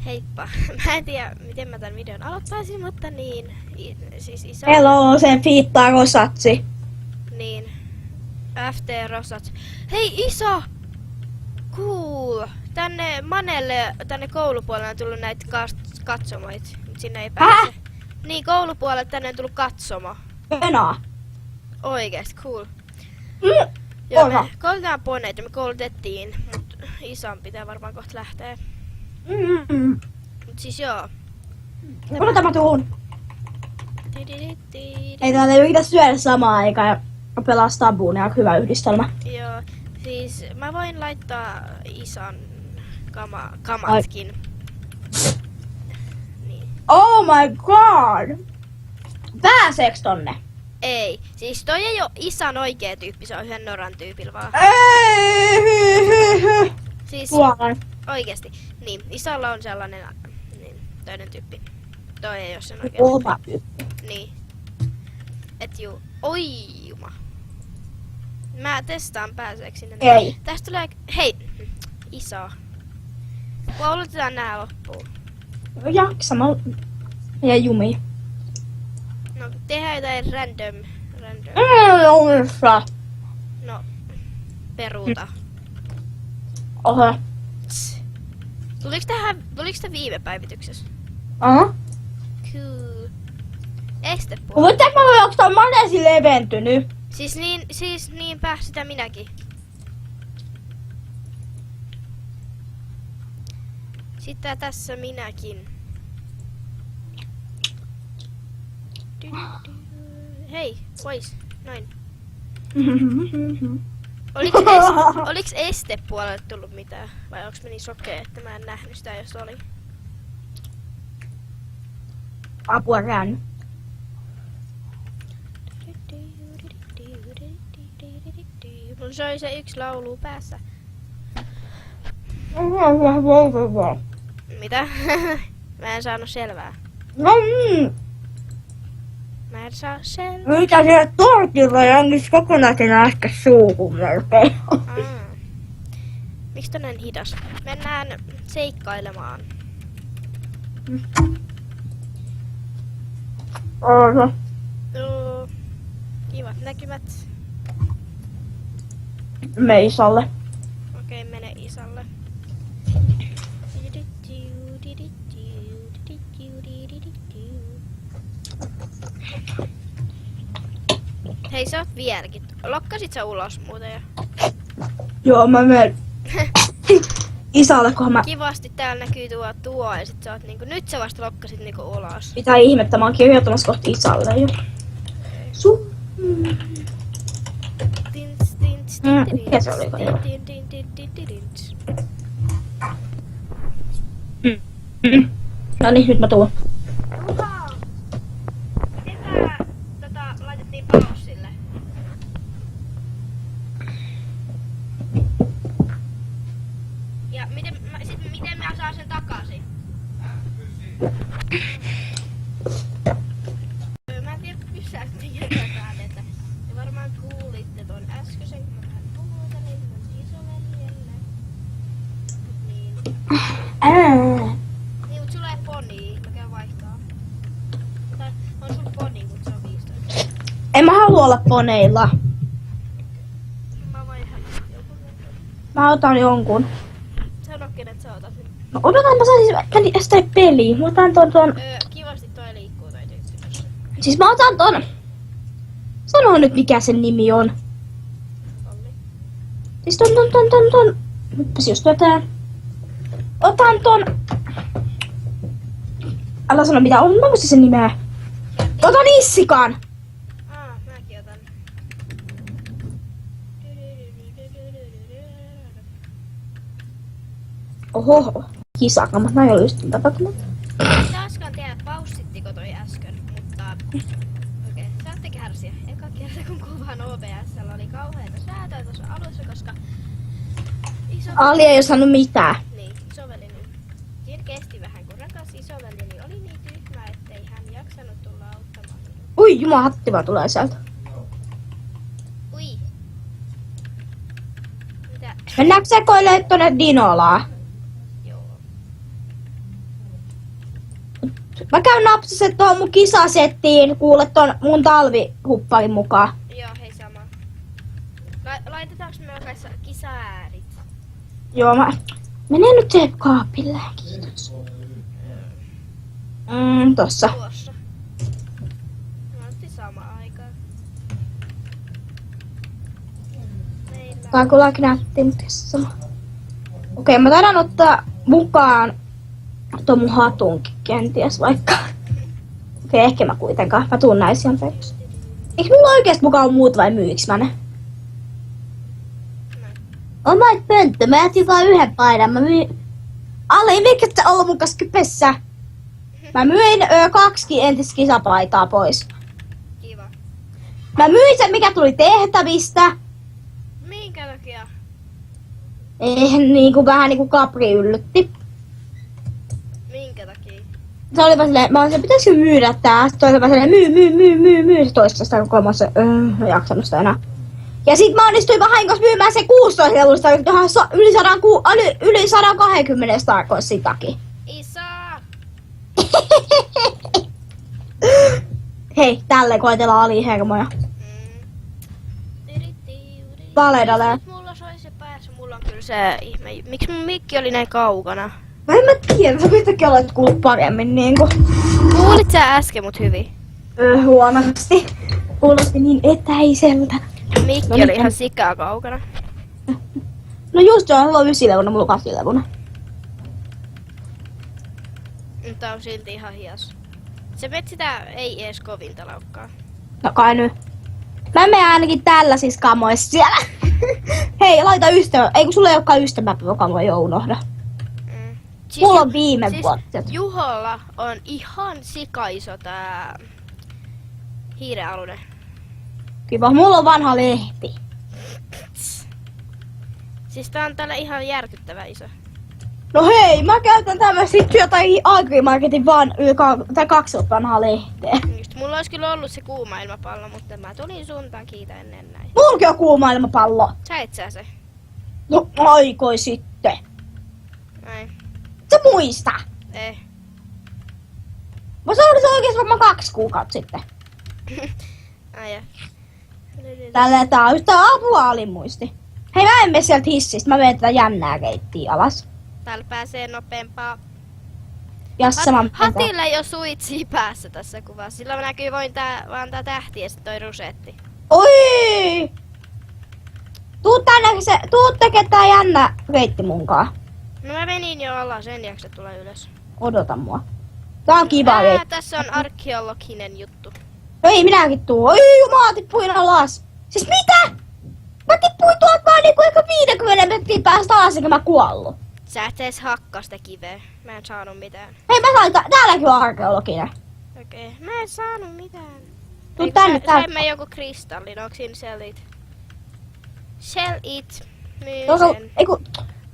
Heippa. Mä en tiedä, miten mä tän videon aloittaisin, mutta niin. Siis iso... Hello, sen fiittaa Rosatsi. Niin. FT Rosats. Hei iso! Cool! Tänne Manelle, tänne koulupuolelle on tullut näitä katsomoit. Mut sinne ei pääse. Niin, koulupuolelle tänne on tullut katsomo. Venaa. Oikeesti, cool. Joo, Oha. me koulutetaan poneita, me koulutettiin, mut ison pitää varmaan kohta lähteä. Mut siis joo. Kuinka mä tuun? Ei täällä yritä syödä samaan aikaan ja pelaa Stabuun ja hyvä yhdistelmä. Joo, siis mä voin laittaa ison kamatkin. Niin. Oh my god! Pääseeks tonne? Ei, siis toi ei oo isan oikea tyyppi, se on yhden noran tyypillä vaan. Ei! Siis Puolan. oikeesti, niin, isolla on sellainen niin, toinen tyyppi. Toi ei oo sen oikea Oma tyyppi. Niin. Et juu. Oi juma. Mä testaan pääseekö sinne. Ei. Tästä tulee... Hei! Iso. Koulutetaan nää loppuun. Jaksama. Ja Jumi. No tehdään jotain random. No. Peruuta. Oho. Tuliks tää viime päivityksessä? Aha. Cool. Estepuoli. Mutta mä voin, onks toi manesi leventynyt? Siis niinpä, sitä minäkin. Sitä tässä minäkin. Hei, pois. Noin. Oliks estepuolelle tullut mitään? Vai onks me niin sokea, että mä en nähnyt sitä, jos oli? Apua käänny. Mun soi se yksi laulu päässä. Mitä? Mä en saanut selvää. Mä en saa selvää. Mitä siellä tortilla jängis kokonaisen äsken suuhun melkein? Miksi tän on hidas? Mennään seikkailemaan. Oho. Joo. Kivat näkymät. Meisalle. Okei, mene isälle. Hei, sä oot vieläkin. Lokkasit sä ulos muuten jo? Joo, mä menen isälle, kunhan mä... Kivasti täällä näkyy tuo ja sit sä oot niinku... Nyt sä vasta lokkasit niinku ulos. Mitä ihmettä, mä oon kirjoittamassa kohti isälle jo. Mikä se oli? No niin, nyt mä tuun. Miten tää laitettiin paussille? Ja miten mä saan sen takaisin? Mä en tiedä pysäyttiin jotain, että te varmaan kuulitte ton äskeisen, kun mä vähän puhutelin mun isoveljelle. Niin, mut sulla ei poni, mä käyn vaihtaa. Tai on sun poni, mut se on 15. En mä halua olla poneilla. Mä vaihan joku. Mä otan jonkun. Sano kenet sä otat. No odotan, mä saisin sitä peliä. Mä otan ton... Kivasti toi liikkuu toi tyyppi tossa. Siis mä otan ton... Sano nyt mikä sen nimi on. Olli. Siis ton... Nytpäs jos tää... Otan ton... Älä sano mitä on, mä muistin sen nimeä. Otan Issikan! Mäkin otan. Oho, kisakamat, näin oli just tapahtunut. En taaskaan tiedä, paussittiko toi äsken, mutta... Okei, saatte kärsiä. Eka kerta kun kuvaan OBS:llä oli kauheita säätöä tuossa alussa, koska... Ali ei osannut mitään. Niin, isoveljeni. Siinä kesti vähän, kun rakas isoveljeni oli niin tyhmä, ettei hän jaksanut tulla auttamaan. Ui, jumala hattiva tulee sieltä. Ui. Mitä? Mennäänkö sekoilemaan tonne Dinolaan? Joo. Mä käyn napsaset tuohon mun kisasettiin, kuule ton mun talvihupparin mukaan. Joo, hei sama. Laitetaanko me jokaisessa kisaäärit? Joo, mä menen nyt se kaapille, kiitos. Tossa. Tuossa. Me otti sama aikaan. Meillä... Tää on kyllä aika nätti, mutta sama. Okei, mä taidan ottaa mukaan ton mun hatunkin kenties vaikka. Okei, ehkä mä kuitenkaan. Mä tuun näin sieltä. Eikö mulla oikeesti mukaan muut vai myyks mä ne? On mä pönttö, mä jätin vaan yhden paidan. Mä myin... Ale, mikä sä olla mun kanssa kypessä? Mä myin 2 entistä kisapaitaa pois. Kiva. Mä myin sen, mikä tuli tehtävistä. Minkä takia? Niinku vähän niinku Capri yllytti. Minkä takia? Se oli vaan silleen, mä olin silleen, pitäisikö myydä tää? Sitten oli vaan silleen, myy. Se toista sitä koko ajan, mä jaksanut sitä enää. Ja sit mä onnistuin vahingossa myymään se 16 leluista, yli 120 tarkoissa sitäkin. Iso! Hei, tälleen koitellaan alihermoja. Valedale. Nyt mulla soi se päässä, mulla on kyllä se ihme. Miksi mun mikki oli näin kaukana? Mä en mä tiedä, sä yhtäkkiä olet kuullut paremmin niinku. Kuulit sä äsken mut hyvin? Huonosti. Kuulosti niin etäiseltä. Mikki No oli nyt ihan on- sikaa kaukana. No just joo, sulla on 9-levuna, mulla on 8-levuna. Mutta on silti ihan hias. Se met sitä ei ees kovinta laukkaa. No kai nyt. Mä menen ainakin tällaisissa kamoissa siellä. Hei, laita ystävä. Ei kun sulla ei olekaan ystäväpäiväkamoja, joo unohda. Siis Mulla on viime vuotta. Juholla on ihan sikaiso tää hiirealune. Kiva, mulla on vanha lehti. Siis tää on tällä ihan järkyttävä iso. No hei, mä käytän tämmöistä jotain Agrimarketin vaan 2 vuotta vanhaa lehteä. Just, mulla olisi kyllä ollut se kuuma ilmapallo, mutta mä tulin sun takia tänne näin. Mullakin on kuuma ilmapallo. Sä et sä se. No aikoi sitten. Näin. Sä muista. Mä sain se oikeesti varmaan 2 kuukautta sitten. Ai ja. Tää on just tää apuaalin muisti. Hei, mä en mene sieltä hissistä, mä menen tätä jännää reittiä alas. Täällä pääsee nopeampaa. Jassa mä Hatilla ei oo suitsia päässä tässä kuvassa. Sillä näkyy vaan tää tähti ja sit toi rusetti. Oi! Tuu tekee tää jännä reitti munkaan. No mä menin jo alas, en jaksa tulla ylös. Odota mua. Tää on kiva reitti. Tässä on arkeologinen juttu. No ei minäkin tuu. Oi jumala, tippuin alas. Siis mitä? Mä tippuin tuolta vaan niinku ehkä 50 metriä päästä alas, eikä mä kuollut. Sä et ees hakkaa sitä kiveä. Mä en saanut mitään. Hei, mä sain täälläkin on arkeologinen. Okei, mä en saanut mitään. Tuu Eikö tänne, saimme joku kristallin, onks siinä sellit? Sell it. Myy sen. Eiku,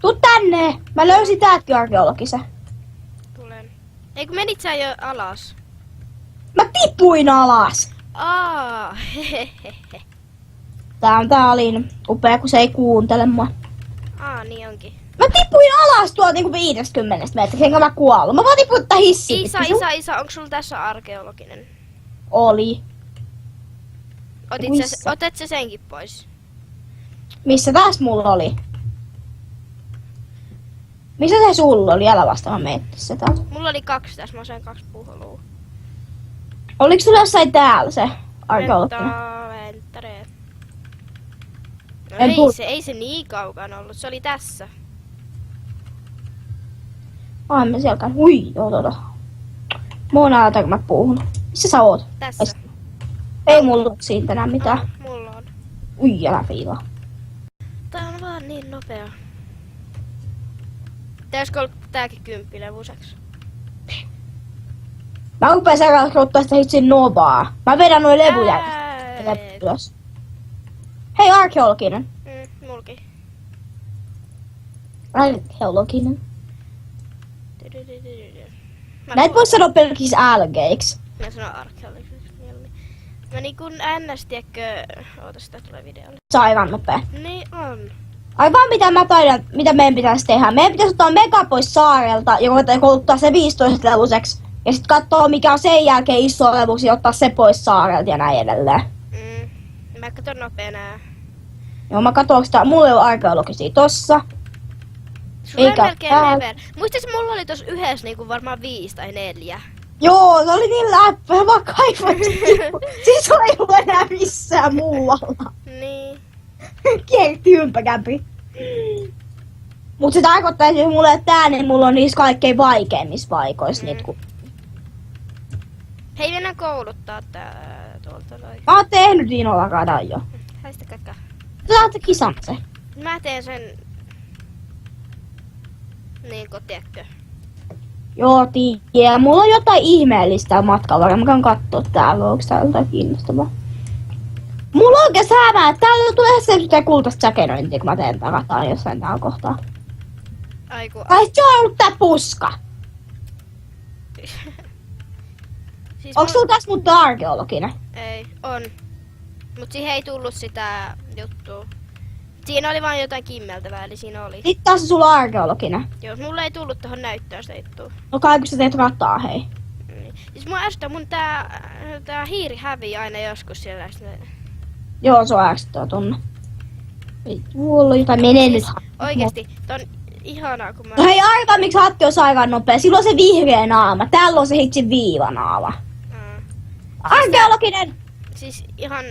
tuu tänne. Mä löysin täältäkin arkeologisen. Tulen. Eikö menit sä jo alas? Mä tippuin alas. Hehehehe. Tää oli upea, kun se ei kuuntele mua. Niin onkin. Mä tippuin alas tuolta niinku 50 metriä, enkä mä kuollut. Mä vaan tippuin tätä hissiin. Isa, onko sulla tässä arkeologinen? Oli. Otat sä senkin pois? Missä taas mulla oli? Missä se sulla oli? Älä vasta, mä meettissä täältä. Mulla oli 2 tässä, mä sain 2 puhelua. Oliko sulla jossain täällä se arkeologinen? Venttare. No En ei se niin kaukana ollut, se oli tässä. Ai mä sielläkään. Ui, joo. Mona, kun mä puhun. Missä sä oot? Tässä. Ei mulla ole siitä enää mitään. Mulla on. Ui, älä piilaa. Tää on vaan niin nopea. Pitäisikö olla tääkin 10 levuiseksi? Mä rupean seuraavaksi ottaa sitä hitsin Novaa. Mä vedän noin levuja ylös. Hei, arkeologinen. Mulki. Arkeologinen. Näitä vois sanoa pelkis älgeiksi. Mä sanon arkeologisiksi mieluummin. Mä niin kun ns, tiedätkö... Oota, sitä tulee videolle. Sairaan nopea. Niin on. Aivan mitä meidän pitäisi tehdä. Meidän pitäisi ottaa mega pois saarelta ja kouluttaa se 15 levuiseksi Ja sit katsoo mikä on sen jälkeen iso olemus ja ottaa se pois saarelta ja näin edelleen. Mä katon nopeena. Joo, mä katsoin sitä, mulla ei ole arkeologisia tossa. Sulla on Eikä melkein täällä. never. Muistais mulla oli tossa yhdessä niinku varmaan 5 tai 4. Joo, se oli niin läppä, vaan kaivattu. Siis se ei ole enää missään muualla. Niin. Kierti ympäkämpi. Mut se tarkoittaa, että jos mulla ei ole tää, niin mulla on niissä kaikkein vaikeimmissa paikoissa. Niitä, kun... Hei, mennään kouluttaa tää tuolta noin. Mä oon tehnyt Dinolla radan jo. Haista kakka. Sä saatte kisan se. Mä teen sen... Niinku, tiedätkö? Joo, tiiä. Mulla on jotain ihmeellistä matkalla. Mä käyn kattoo täällä, onks täällä jotain kiinnostavaa. Mulla on oikein säämää, että täällä tulee se kultaista säkenöintiä, kun mä teen tää rataa jossain täällä kohtaa. Aiku. Tai se on ollut tää puska. Siis Onks sulla tässä mun arkeologinen? Ei, on. Mut siihen ei tullut sitä juttua. Siinä oli vain jotain kimmeltävää, eli siinä oli. Sitten taas sulla on arkeologinen. Joo, mulla ei tullut tohon näyttöön sitä juttua. No kai kun sä teet rataa, hei. Siis mua ärsyttää, mun tää hiiri hävii aina joskus siellä. Joo, se on ärsyttävä tunne. Ei mulla jotain menee nyt. Oikeesti, tää on ihanaa kun mä... No hei, arvaa miksi Hatti on aika nopea. Silloin on se vihreä naama. Täällä on se hitsin viivanaama. Arkeologinen! Siis ihan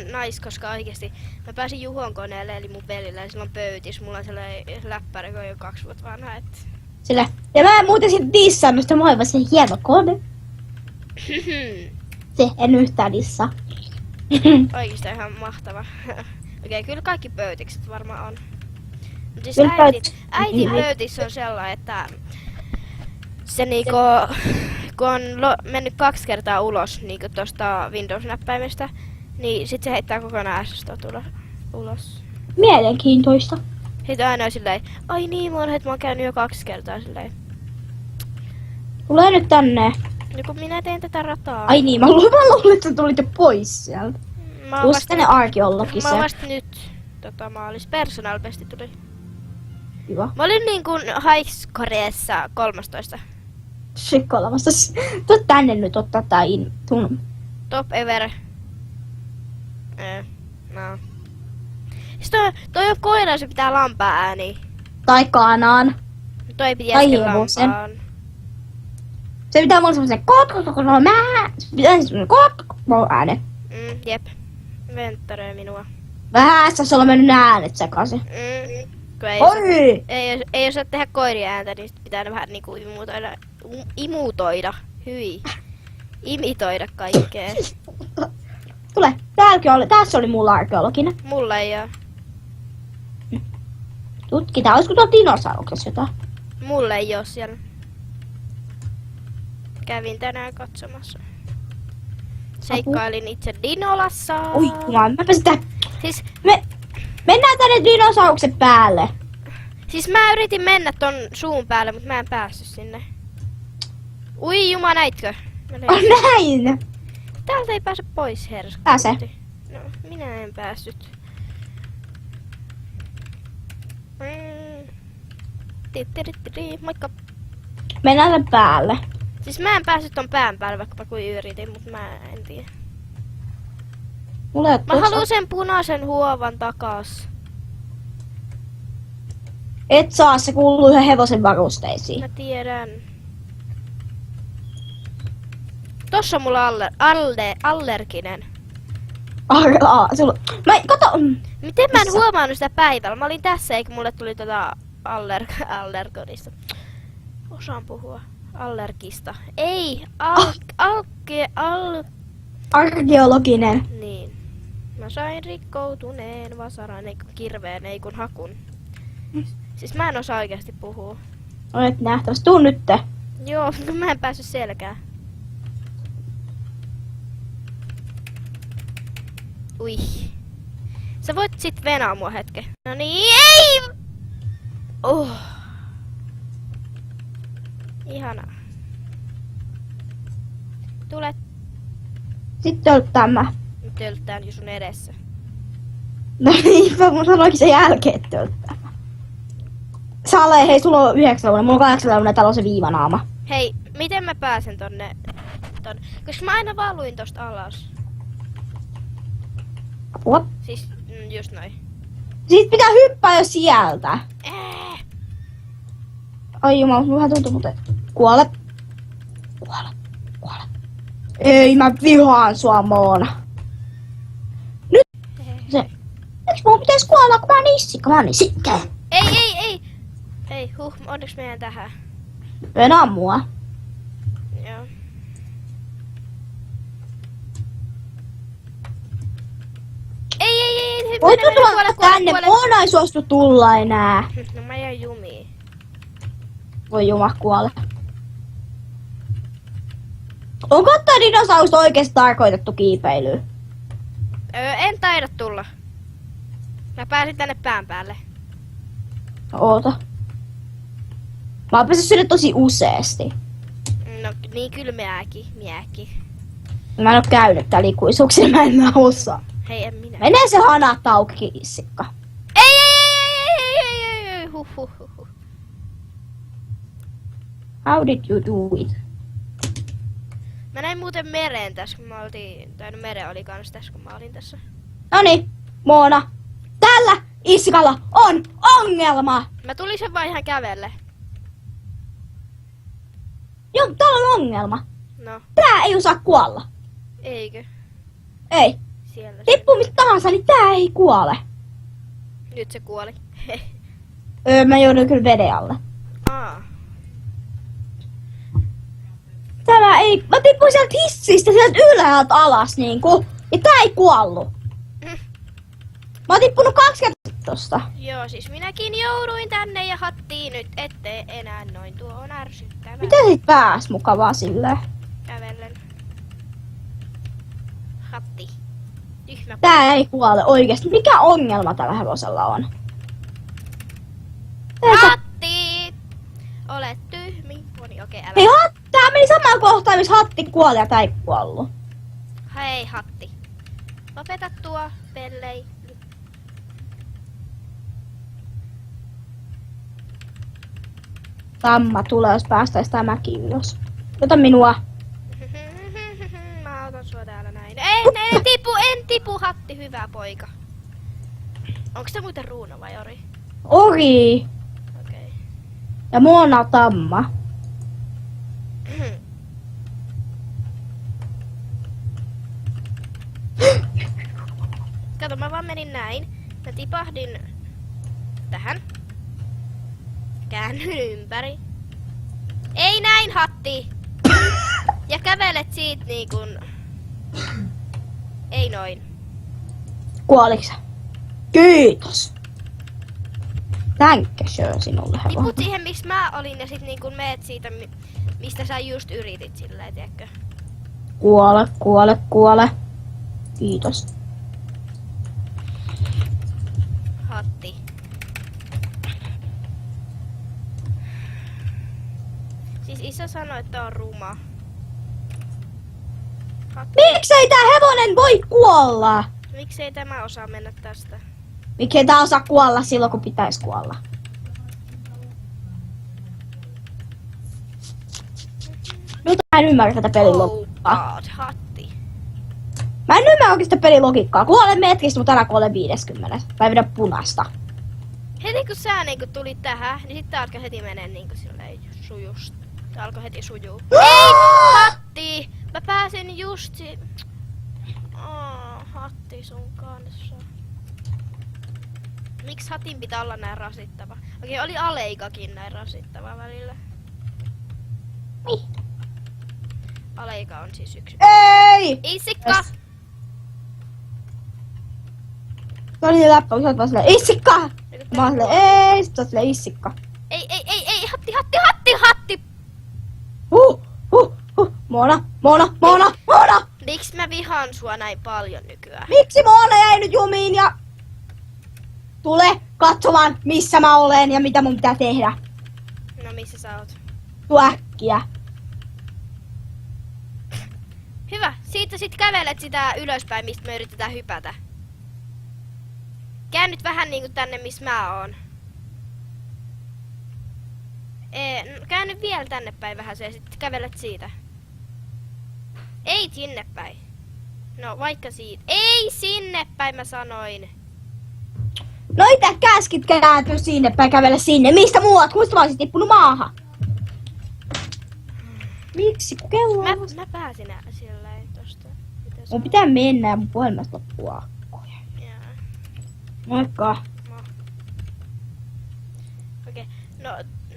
koska oikeesti mä pääsin Juhon koneelle eli mun pelillä ja silloin pöytis. Mulla on sellainen läppäri, kun on jo 2 vuotta vanha, et... Sille. Ja mä en muuten sit dissannut sitä maailmaa, se hieno kone. Se, en yhtään dissaa. Oikeesti ihan mahtava. Okei, kyllä kaikki pöytikset varmaan on. Mut siis Kyllä äitin pöytissä on sellainen, että se niinku, kun on mennyt 2 kertaa ulos niinku tosta Windows-näppäimestä, niin sit se heittää kokonaan SSD:t ulos. Mielenkiintoista. Sitten aina on silleen, ai niin, mä oon käynyt jo 2 kertaa silleen. Tulee nyt tänne. Ja kun minä teen tätä rataa. Ai niin, mä luulen, että sä tulit jo pois sieltä. Mä oon Plus vasta, tänne mä oon arkeologiseen. vasta nyt. Mä olis Personal Besti tuli. Hyvä. Mä olin niin kuin Highscoreessa 13. Shikko olemassa. Tuu tänne nyt ottaa tää sun. Top ever. No. Sitten toi on koira, se pitää lampaa ääni. Tai kanaan. Toi piti Tai äsken hevosen. lampaan. Se pitää olla semmosen se pitää semmosen äänen. Jep. Venttaröi minua. Vähässä se on mennyt nää äänet sekaisin. Kun ei, Oi! ei osaa tehdä koirien ääntä, niin sit pitää ne vähän niinku imutoida. Hyi. Imitoida kaikkea. Tule. Täälläkin oli. Tässä oli mulla arkeologinen. Mulla ei oo. Tutkitaan. Olisiko tuolla dinosauruksessa jotain? Mulla ei oo siellä. Kävin tänään katsomassa. Seikkailin itse Dinolassa. Oi jumala, mä pääsin tähän. Siis, Mennään tänne dinosauruksen päälle. siis mä yritin mennä ton suun päälle, mutta mä en päässyt sinne. Ui juma, näitkö? Näin. Täältä ei pääse pois, herra. Pääse. No, minä en päässyt. Moikka. Mennään tänne päälle. Siis mä en päässyt ton pään päälle, vaikka mä kuin yritin, mutta mä en tiedä. Mulla ei oo Mä tossa. haluan sen punaisen huovan takas. Et saa, se kuuluu yhden hevosen varusteisiin. Mä tiedän. Tossa on mulla allerginen. Sulla... Kato. Miten mä en Missä? huomannut sitä päivällä? Mä olin tässä eikä mulle tuli allergonista. Osaan puhua. Allergista. Ei, Arkeologinen. Niin. Mä sain rikkoutuneen vasaran, ei kun kirveen, ei kun hakun. Siis mä en osaa oikeasti puhua. Olet nähtävästi. Tuu nytte. Joo, kun mä en päässyt selkään. Ui. Sä voit sit venaa mua hetken. No niin, ei! Ihanaa. Tule Sitten on tämä. tölttään jo sun edessä. No niinpä, mun sanoikin sen jälkeen, että on tämä. Sale, hei, sulla on 9 vuonna, mulla on 8 vuonna, täällä on se viivanaama. Hei, miten mä pääsen tonne ton. Koska mä aina valuin tosta alas. Apua. Siis, just noin. Siitä pitää hyppää jo sieltä. Ai jumala, mulla vähän tuntuu, mutta kuole. Kuole. Kuole. Ei, mä vihaan sua, Moona. Nyt se... Eiks mun pitäis kuolla, kun mä oon issikka? Mä oon issikkä. Ei, onneksi meidän tähän. En ammua. Joo. Ei, Voit tulla tänne, Moona ei suostu tulla enää. No mä jäin jumiin. Voi juma kuole. Onko tää dinosaurus oikeesti tarkoitettu kiipeilyyn? En taida tulla. Mä pääsin tänne pään päälle. Oota. Mä oon päässyt sinne tosi useesti. No niin kyllä miääkin. Mä en oo käynyt täällä ikuisuuksia, mä en osaa. Hei, en minä. Menee se hanat auki, issikka. Ei. Huh. How did you do it? Mä näin muuten meren tässä, kun mä oltiin... Tai no mere oli kans tässä, kun mä olin tässä. Noniin, Moona. Tällä issikalla on ongelma! Mä tulin sen vaan ihan kävelle. Joo, täällä on ongelma. No, Tää ei osaa kuolla. eikö? Ei. Siellä se. Tippu mistä tahansa, niin tää ei kuole. Nyt se kuoli. Mä joudun kyllä veden alle. Tää ei... Mä tippuin sieltä hissistä sieltä ylhäältä alas niinku. Ja tää ei kuollut. Mä oon tippunut 2 kertaa tosta. Joo, siis minäkin jouduin tänne ja hattiin nyt, ettei enää noin. Tuo on ärsyttävää. Miten sit pääs mukavaa silleen? Kävellen. Hatti. Tyhmä. Tää ei kuole oikeesti. Mikä ongelma tällä hevosella on? Hatti! Olet tyhmi. Poni, okei, älä. Hei, tää meni samaan kohtaan, missä Hatti kuoli ja tää ei kuollut. Hei, Hatti. Lopeta tuo pellei. Tamma tulee, jos päästäis tää mäki ylös. Ota minua. Mä otan sua täällä näin. En tipu, Hatti, hyvä poika. Onko se muuten Ruuna vai Ori? Ori. Okei. Ja Moona Tamma. Kato, mä vaan menin näin. Mä tipahdin tähän. Käännyn ympäri. Ei näin, Hatti! Ja kävelet siitä niin kuin... Ei noin. Kuoliks sä? Kiitos. Thankkö sinulle hevonen. Tiput siihen, missä mä olin, ja sit niin kuin meet siitä, mistä sä just yritit silleen, tiedätkö? Kuole. Kiitos. Hatti. Siis isä sanoi, että on ruma. Hatti. Miksei tää hevonen voi kuolla? Miksei tämä osaa mennä tästä? Miksei tää osaa kuolla silloin, kun pitäis kuolla? Nyt mä en ymmärrä tätä pelin logiikkaa. God, Hatti. Mä en ymmärrä oikein sitä pelin logiikkaa. Kuolen metristä, mutta älä kuole 50. Tai vedä punaista. Heti kun sä niinku tulit tähän, niin sitten alkoi heti menee niinku silleen sujust. Tää alkoi heti sujuu. Ei! Hatti! Mä pääsin just Hatti sun kanssa. Miksi Hatin pitää olla näin rasittava? Okei, oli Aleikakin näin rasittava välillä. Niin. Aleika on siis yksi. Ei! Isikka! Se oli läppä, kun sä oot vaan silleen, issikka! Mä oon silleen, ei, sit sä oot silleen, issikka. Ei, Hatti! Moona! Miksi mä vihaan sua näin paljon nykyään? Miksi Moona jäi nyt jumiin ja... Tule katsomaan, missä mä olen ja mitä mun pitää tehdä. No missä sä oot? Tuu äkkiä. Hyvä, siitä sit kävelet sitä ylöspäin, mistä me yritetään hypätä. Käännyt vähän niinku tänne, missä mä oon. Käänny vielä tänne päin vähän ja sitten kävelet siitä. Ei sinne päin. No vaikka siitä. Ei sinne päin mä sanoin. No itä käskit kääntyä sinne päin, kävellä sinne. Mistä muuat? Muista mä olisit tippunut maahan. Miksi? Kun kello on... Mä pääsin silleen tosta. Mun pitää mennä ja mun puhelimesta loppuu akkuja. Jaa. Moikka. Okei. No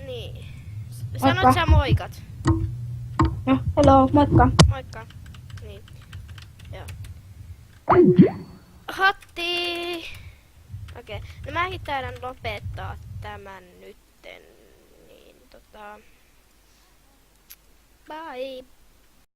niin. Moikka. Sanot sä moikat. No, hello, moikka. Moikka. Niin. Joo. Hatti! Okei. No mäkin taidan lopettaa tämän nytten. Niin Bye!